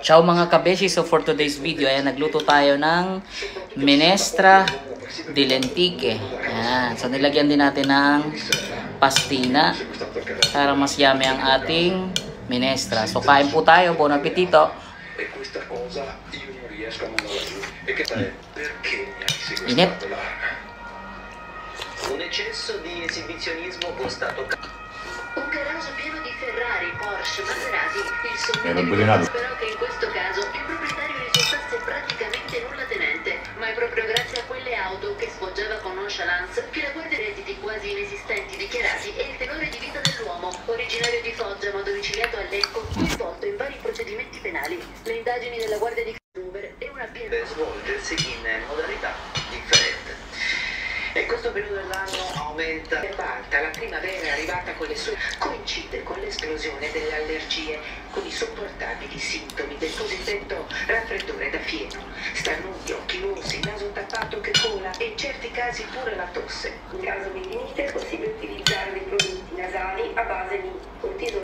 Ciao mga kabeshi, so for today's video ay nagluto tayo ng minestra de lentique. Ayan. So nilagyan din natin ng pastina para mas yummy ang ating minestra. So kain po tayo, buon appetito. Init. Un eccesso di esibizionismo costato un garage pieno di Ferrari, Porsche, Maserati, il sogno però che in questo caso il proprietario risultasse praticamente nulla tenente, ma è proprio grazie a quelle auto che sfoggiava con nonchalance che la guardia dei redditi quasi inesistenti dichiarati e il tenore di vita dell'uomo, originario di Foggia ma domiciliato a Lecco, coinvolto in vari procedimenti penali. Le indagini della guardia di Uber e una piena svolgersi in modalità differente. E questo periodo dell'anno aumenta e balta, la primavera è arrivata con le sue coincide con l'esplosione delle allergie, con i sopportabili sintomi del cosiddetto raffreddore da fieno, starnuti, occhi rossi, naso tappato che cola e in certi casi pure la tosse. In caso di rinite è possibile utilizzare dei prodotti nasali a base di cortisone.